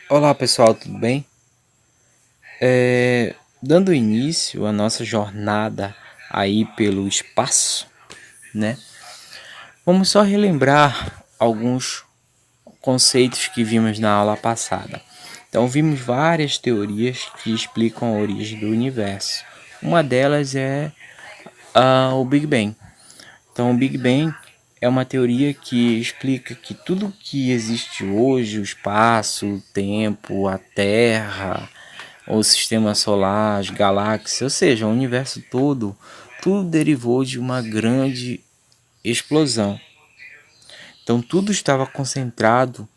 Olá pessoal, tudo bem? Dando início à nossa jornada aí pelo espaço, né? Vamos só relembrar alguns conceitos que vimos na aula passada. Então, vimos várias teorias que explicam a origem do universo. Uma delas é o Big Bang. Então, o Big Bang é uma teoria que explica que tudo que existe hoje, o espaço, o tempo, a Terra, o sistema solar, as galáxias, ou seja, o universo todo, tudo derivou de uma grande explosão. Então, tudo estava concentrado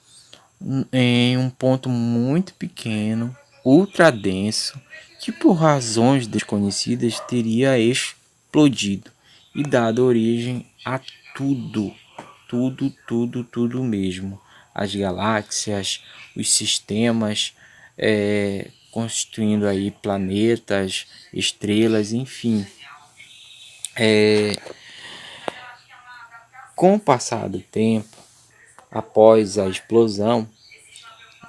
em um ponto muito pequeno, ultra denso, que por razões desconhecidas teria explodido e dado origem a tudo, tudo mesmo. As galáxias, os sistemas, constituindo aí planetas, estrelas, enfim. Com o passar do tempo, após a explosão,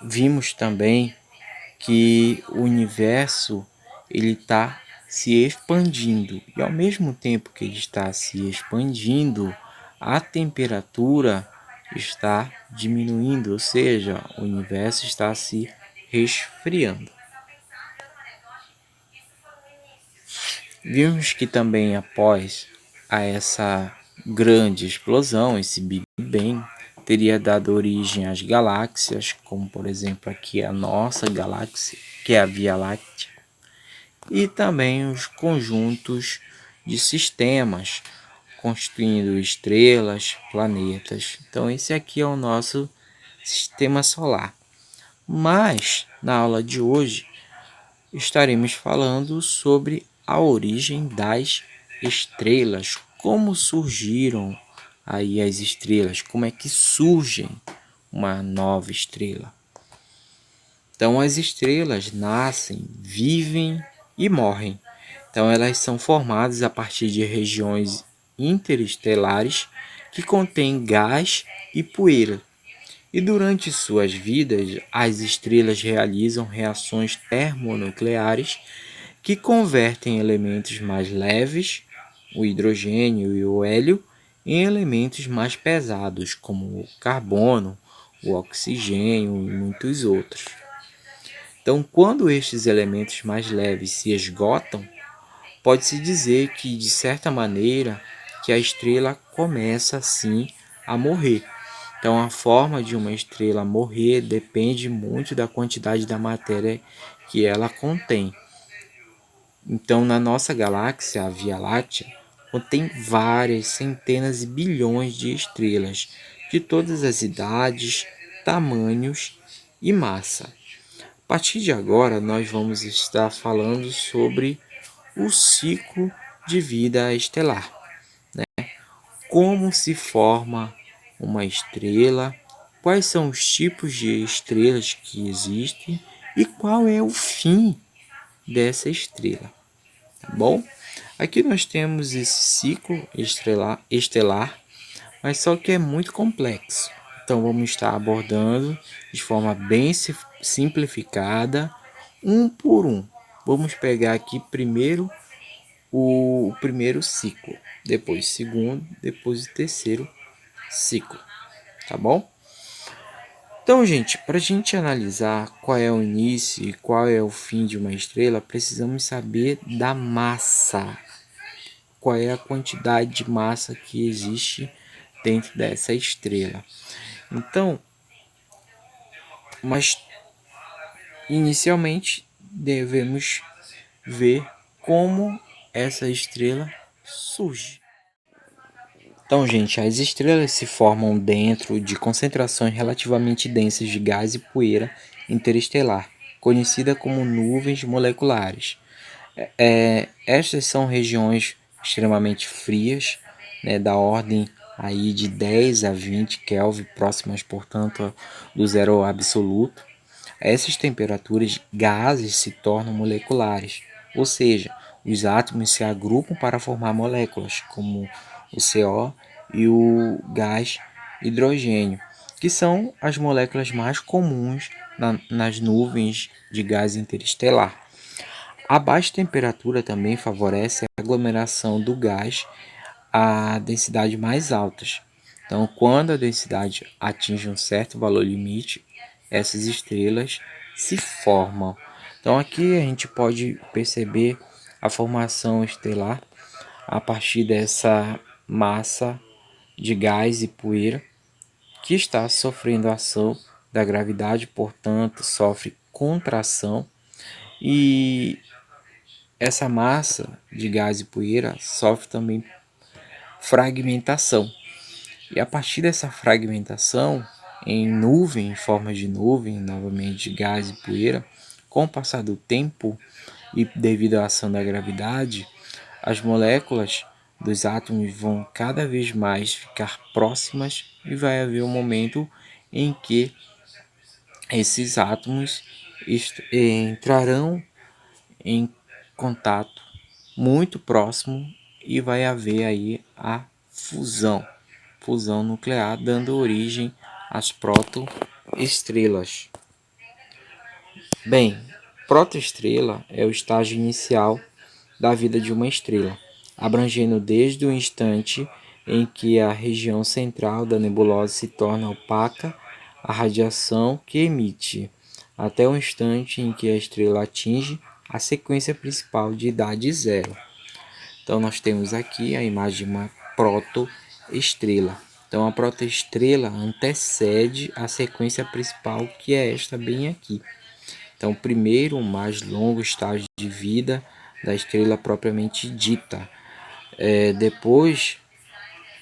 vimos também que o universo ele está se expandindo e ao mesmo tempo que ele está se expandindo, a temperatura está diminuindo, ou seja, o universo está se resfriando. Vimos que também após a essa grande explosão, esse Big Bang, teria dado origem às galáxias, como por exemplo aqui a nossa galáxia, que é a Via Láctea, e também os conjuntos de sistemas, constituindo estrelas, planetas. Então esse aqui é o nosso sistema solar. Mas na aula de hoje estaremos falando sobre a origem das estrelas, como surgiram aí as estrelas, como é que surgem uma nova estrela. Então as estrelas nascem, vivem e morrem. Então elas são formadas a partir de regiões interestelares que contêm gás e poeira. E durante suas vidas, as estrelas realizam reações termonucleares que convertem elementos mais leves, o hidrogênio e o hélio, em elementos mais pesados, como o carbono, o oxigênio e muitos outros. Então, quando estes elementos mais leves se esgotam, pode-se dizer que, de certa maneira, que a estrela começa assim a morrer. Então, a forma de uma estrela morrer depende muito da quantidade da matéria que ela contém. Então, na nossa galáxia, a Via Láctea, contém várias centenas e bilhões de estrelas, de todas as idades, tamanhos e massa. A partir de agora, nós vamos estar falando sobre o ciclo de vida estelar. Como se forma uma estrela, quais são os tipos de estrelas que existem e qual é o fim dessa estrela. Tá bom? Aqui nós temos esse ciclo estelar, mas só que é muito complexo. Então vamos estar abordando de forma bem simplificada, um por um. Vamos pegar aqui primeiro o primeiro ciclo, depois o segundo, depois o terceiro ciclo, tá bom? Então, gente, para a gente analisar qual é o início e qual é o fim de uma estrela, precisamos saber da massa. Qual é a quantidade de massa que existe dentro dessa estrela. Então, mas inicialmente devemos ver como essa estrela surge. Então, gente, as estrelas se formam dentro de concentrações relativamente densas de gás e poeira interestelar, conhecida como nuvens moleculares. Estas são regiões extremamente frias, né, da ordem aí de 10 a 20 Kelvin, próximas, portanto, do zero absoluto. A essas temperaturas, gases se tornam moleculares, ou seja, os átomos se agrupam para formar moléculas, como o CO e o gás hidrogênio. que são as moléculas mais comuns nas nuvens de gás interestelar. A baixa temperatura também favorece a aglomeração do gás a densidades mais altas. Então, quando a densidade atinge um certo valor limite, essas estrelas se formam. Então, aqui a gente pode perceber a formação estelar a partir dessa massa de gás e poeira que está sofrendo a ação da gravidade, portanto, sofre contração, e essa massa de gás e poeira sofre também fragmentação. E a partir dessa fragmentação, em nuvem, em forma de nuvem, novamente de gás e poeira, com o passar do tempo e devido à ação da gravidade, as moléculas dos átomos vão cada vez mais ficar próximas e vai haver um momento em que esses átomos entrarão em contato muito próximo e vai haver aí a fusão nuclear, dando origem às protoestrelas. Bem, protoestrela é o estágio inicial da vida de uma estrela, abrangendo desde o instante em que a região central da nebulosa se torna opaca à radiação que emite, até o instante em que a estrela atinge a sequência principal de idade zero. Então nós temos aqui a imagem de uma protoestrela. Então a protoestrela antecede a sequência principal, que é esta bem aqui. Então, primeiro, o mais longo estágio de vida da estrela propriamente dita. Depois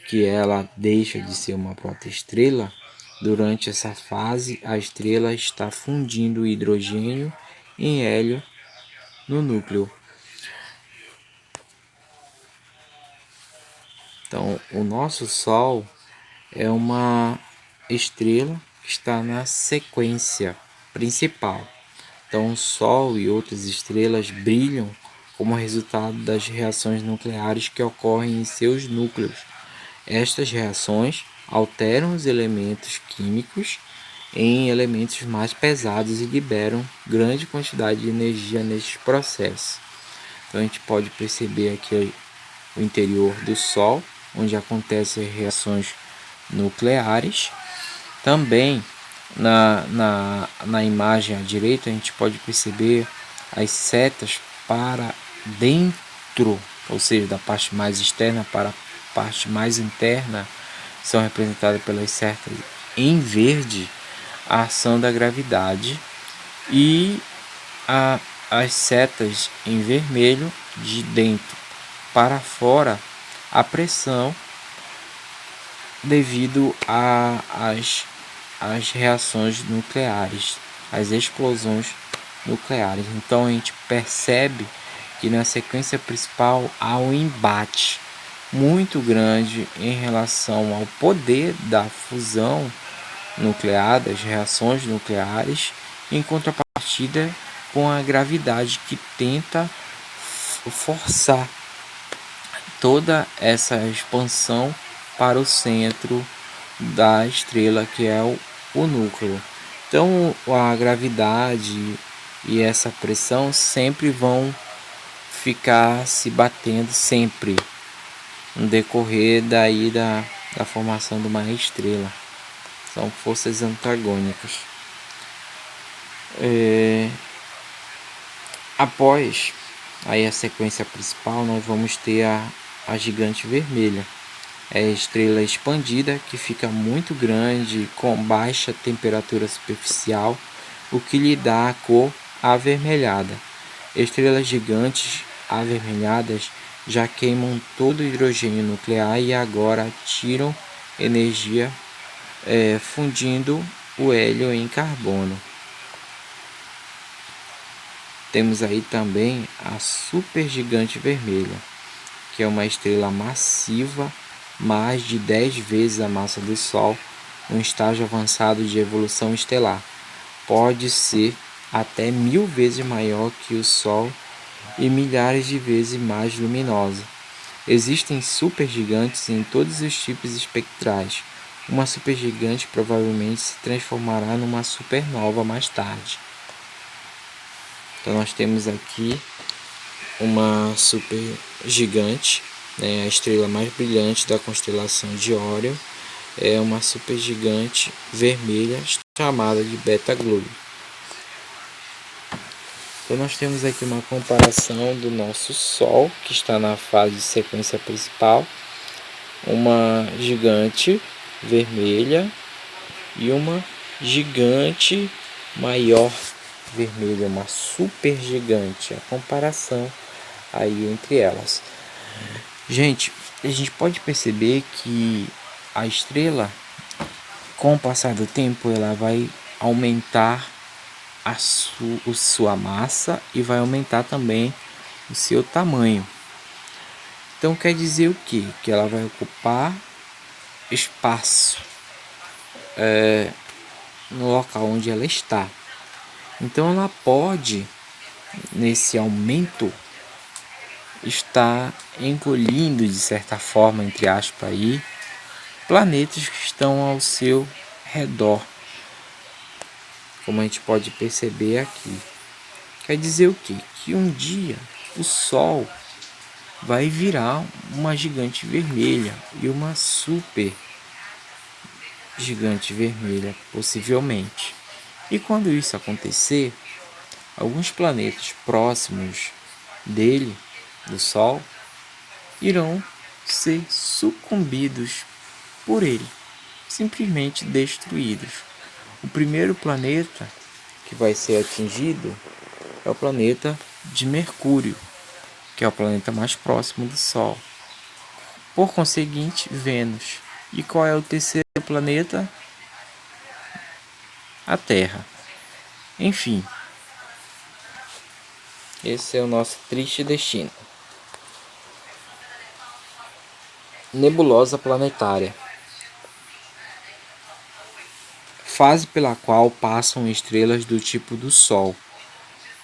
que ela deixa de ser uma protoestrela, durante essa fase, a estrela está fundindo hidrogênio em hélio no núcleo. Então, o nosso Sol é uma estrela que está na sequência principal. Então, o Sol e outras estrelas brilham como resultado das reações nucleares que ocorrem em seus núcleos. Estas reações alteram os elementos químicos em elementos mais pesados e liberam grande quantidade de energia nestes processos. Então, a gente pode perceber aqui o interior do Sol, onde acontecem reações nucleares. Também na imagem à direita a gente pode perceber as setas para dentro, ou seja, da parte mais externa para a parte mais interna, são representadas pelas setas em verde, a ação da gravidade, e as setas em vermelho, de dentro para fora, a pressão devido às reações nucleares, às explosões nucleares. Então a gente percebe que na sequência principal há um embate muito grande em relação ao poder da fusão nuclear, das reações nucleares, em contrapartida com a gravidade que tenta forçar toda essa expansão para o centro da estrela, que é o núcleo. Então a gravidade e essa pressão sempre vão ficar se batendo sempre no decorrer daí da formação de uma estrela. São forças antagônicas. Após aí a sequência principal, nós vamos ter a gigante vermelha. É a estrela expandida, que fica muito grande, com baixa temperatura superficial, o que lhe dá a cor avermelhada. Estrelas gigantes avermelhadas já queimam todo o hidrogênio nuclear e agora tiram energia fundindo o hélio em carbono. Temos aí também a supergigante vermelha, que é uma estrela massiva, mais de 10 vezes a massa do Sol, um estágio avançado de evolução estelar. Pode ser até 1000 vezes maior que o Sol e milhares de vezes mais luminosa. Existem supergigantes em todos os tipos espectrais, uma supergigante provavelmente se transformará numa supernova mais tarde. Então nós temos aqui uma supergigante, né, a estrela mais brilhante da constelação de Órion, é uma supergigante vermelha chamada de Beta Glued. Então nós temos aqui uma comparação do nosso Sol, que está na fase de sequência principal, uma gigante vermelha e uma gigante maior vermelha, uma supergigante. A comparação aí entre elas. Gente, a gente pode perceber que a estrela, com o passar do tempo, ela vai aumentar a sua massa e vai aumentar também o seu tamanho. Então quer dizer o quê? Que ela vai ocupar espaço no local onde ela está. Então ela pode, nesse aumento, estar engolindo de certa forma, entre aspas, aí, planetas que estão ao seu redor, como a gente pode perceber aqui. Quer dizer o quê? Que um dia o Sol vai virar uma gigante vermelha e uma super gigante vermelha, possivelmente. E quando isso acontecer, alguns planetas próximos dele, do Sol, irão ser sucumbidos por ele, simplesmente destruídos. O primeiro planeta que vai ser atingido é o planeta de Mercúrio, que é o planeta mais próximo do Sol. Por conseguinte, Vênus. E qual é o terceiro planeta? A Terra. Enfim, esse é o nosso triste destino. Nebulosa planetária. Fase pela qual passam estrelas do tipo do Sol.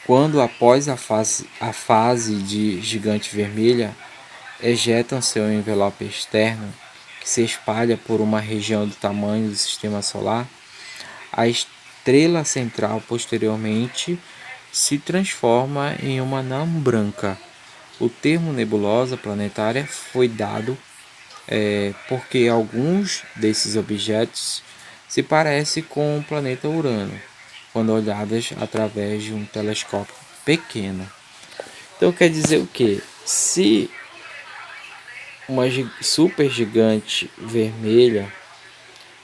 Quando, após a fase de gigante vermelha, ejetam seu envelope externo, que se espalha por uma região do tamanho do Sistema Solar, a estrela central posteriormente se transforma em uma anã branca. O termo nebulosa planetária foi dado porque alguns desses objetos se parecem com o planeta Urano, quando olhadas através de um telescópio pequeno. Então quer dizer o que? Se uma super gigante vermelha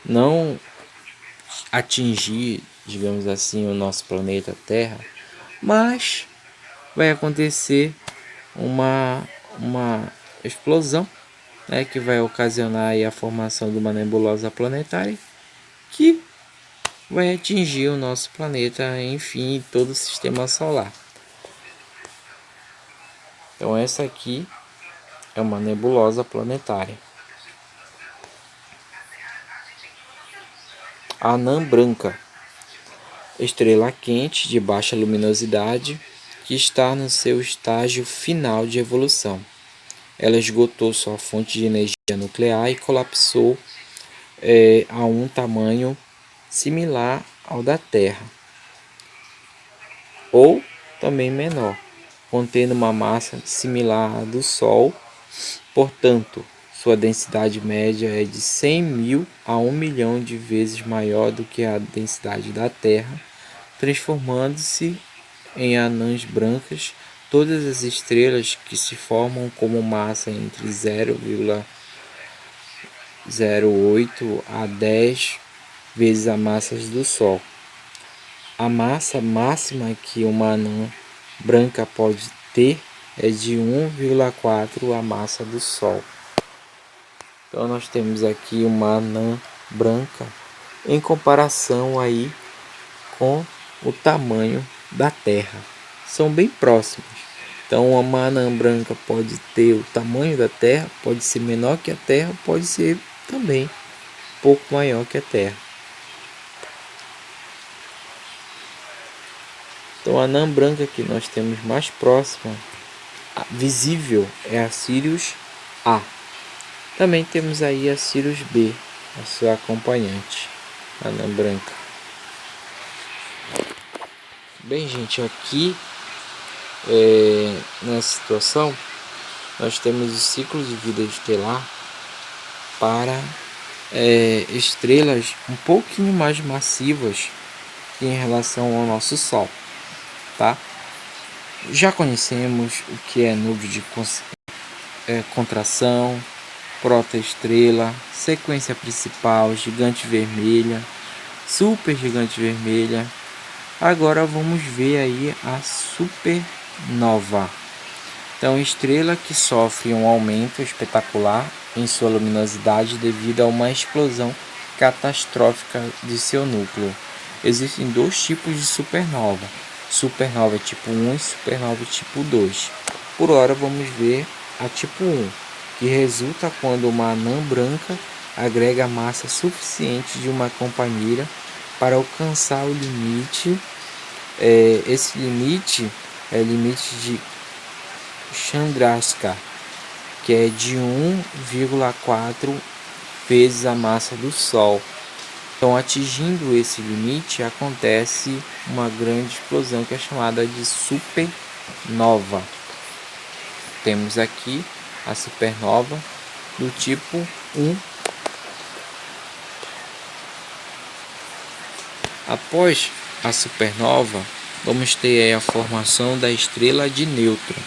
não atingir, digamos assim, o nosso planeta Terra, mas vai acontecer uma explosão, né, que vai ocasionar aí a formação de uma nebulosa planetária que vai atingir o nosso planeta, enfim, todo o sistema solar. Então essa aqui é uma nebulosa planetária. A anã branca, estrela quente de baixa luminosidade que está no seu estágio final de evolução. Ela esgotou sua fonte de energia nuclear e colapsou a um tamanho similar ao da Terra, ou também menor, contendo uma massa similar à do Sol. Portanto, sua densidade média é de 100.000 a 1 milhão de vezes maior do que a densidade da Terra, transformando-se em anãs brancas todas as estrelas que se formam como massa entre 0,08 a 10 vezes a massa do Sol. A massa máxima que uma anã branca pode ter é de 1,4 a massa do Sol. Então nós temos aqui uma anã branca em comparação aí com o tamanho da Terra. São bem próximos. Então uma anã branca pode ter o tamanho da Terra, pode ser menor que a Terra, pode ser também um pouco maior que a Terra. Então a anã branca que nós temos mais próxima, visível, é a Sirius A. Também temos aí a Sirius B, a sua acompanhante, a anã branca. Bem, gente, aqui nessa situação nós temos o ciclo de vida estelar para estrelas um pouquinho mais massivas em relação ao nosso Sol, tá? Já conhecemos o que é nuvem de contração, protoestrela, sequência principal, gigante vermelha, supergigante vermelha. Agora vamos ver aí a supernova. Então, estrela que sofre um aumento espetacular em sua luminosidade devido a uma explosão catastrófica de seu núcleo. Existem dois tipos de supernova: supernova tipo 1 e supernova tipo 2. Por hora vamos ver a tipo 1, que resulta quando uma anã branca agrega massa suficiente de uma companheira para alcançar o limite. Esse limite é o limite de Chandrasekhar, que é de 1,4 vezes a massa do Sol. Então, atingindo esse limite, acontece uma grande explosão que é chamada de supernova. Temos aqui a supernova do tipo 1. Após a supernova, vamos ter aí a formação da estrela de nêutron,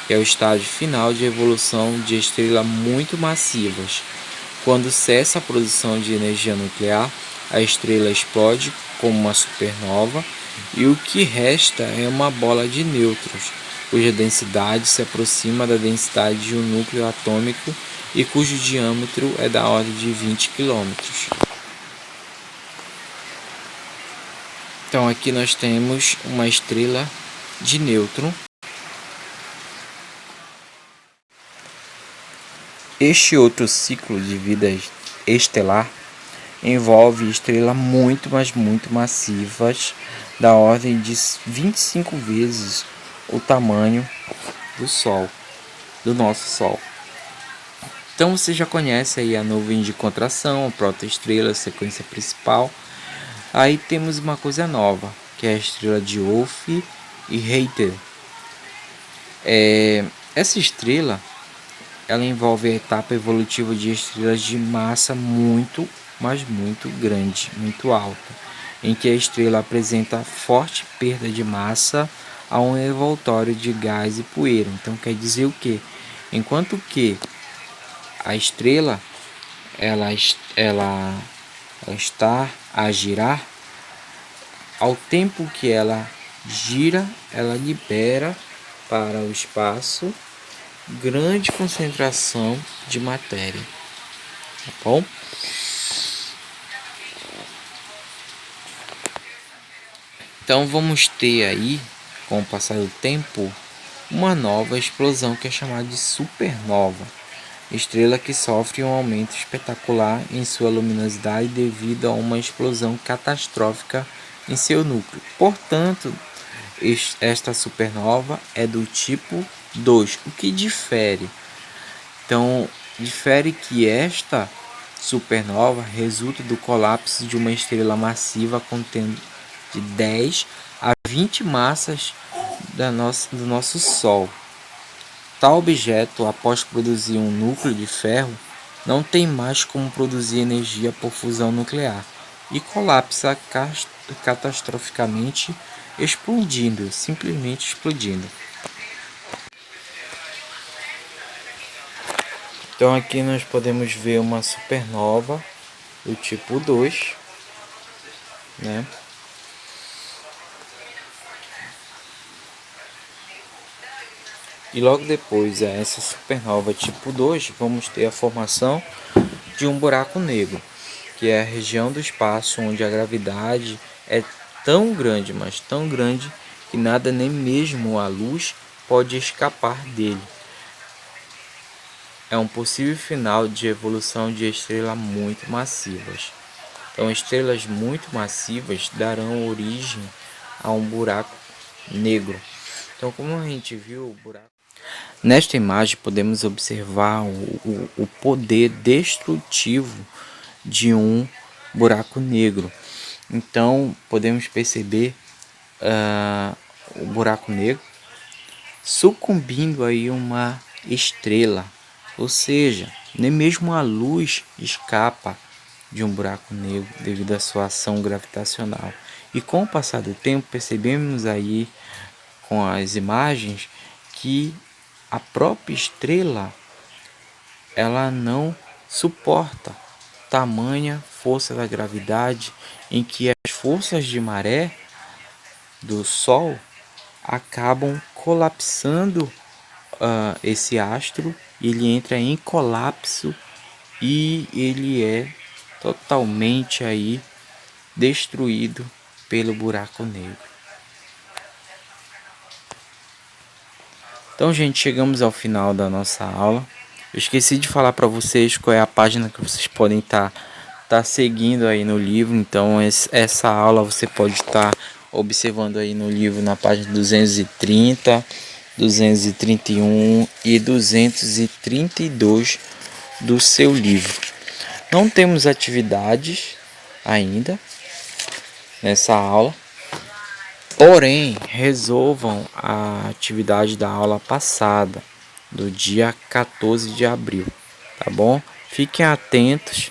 que é o estágio final de evolução de estrelas muito massivas. Quando cessa a produção de energia nuclear, a estrela explode como uma supernova e o que resta é uma bola de nêutrons, cuja densidade se aproxima da densidade de um núcleo atômico e cujo diâmetro é da ordem de 20 km. Então aqui nós temos uma estrela de nêutron. Este outro ciclo de vida estelar envolve estrelas muito, mas muito massivas, da ordem de 25 vezes o tamanho do Sol, do nosso Sol. Então você já conhece aí a nuvem de contração, a protoestrela, a sequência principal. Aí temos uma coisa nova, que é a estrela de Wolf e Rayleigh. Essa estrela ela envolve a etapa evolutiva de estrelas de massa muito, mas muito grande, muito alta, em que a estrela apresenta forte perda de massa a um envoltório de gás e poeira. Então quer dizer o quê? Enquanto que a estrela ela está a girar, ao tempo que ela gira, ela libera para o espaço grande concentração de matéria, tá bom? Então vamos ter aí, com o passar do tempo, uma nova explosão que é chamada de supernova, estrela que sofre um aumento espetacular em sua luminosidade devido a uma explosão catastrófica em seu núcleo. Portanto, esta supernova é do tipo 2. O que difere? Então, difere que esta supernova resulta do colapso de uma estrela massiva contendo de 10 a 20 massas do nosso Sol. Tal objeto, após produzir um núcleo de ferro, não tem mais como produzir energia por fusão nuclear e colapsa catastroficamente, explodindo, simplesmente explodindo. Então aqui nós podemos ver uma supernova do tipo 2, né? E logo depois a essa supernova tipo 2, vamos ter a formação de um buraco negro, que é a região do espaço onde a gravidade é tão grande, mas tão grande, que nada, nem mesmo a luz, pode escapar dele. É um possível final de evolução de estrelas muito massivas. Então, estrelas muito massivas darão origem a um buraco negro. Então, como a gente viu, o buraco... Nesta imagem podemos observar o poder destrutivo de um buraco negro. Então podemos perceber o buraco negro sucumbindo aí uma estrela, ou seja, nem mesmo a luz escapa de um buraco negro devido à sua ação gravitacional. E com o passar do tempo percebemos aí com as imagens que a própria estrela ela não suporta tamanha força da gravidade, em que as forças de maré do Sol acabam colapsando esse astro. Ele entra em colapso e ele é totalmente aí destruído pelo buraco negro. Então, gente, chegamos ao final da nossa aula. Eu esqueci de falar para vocês qual é a página que vocês podem estar seguindo aí no livro. Então, essa aula você pode estar observando aí no livro na página 230, 231 e 232 do seu livro. Não temos atividades ainda nessa aula, porém resolvam a atividade da aula passada, do dia 14 de abril, tá bom? Fiquem atentos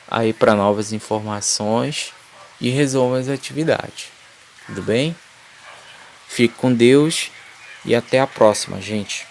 aí para novas informações e resolvam as atividades, tudo bem? Fique com Deus e até a próxima, gente.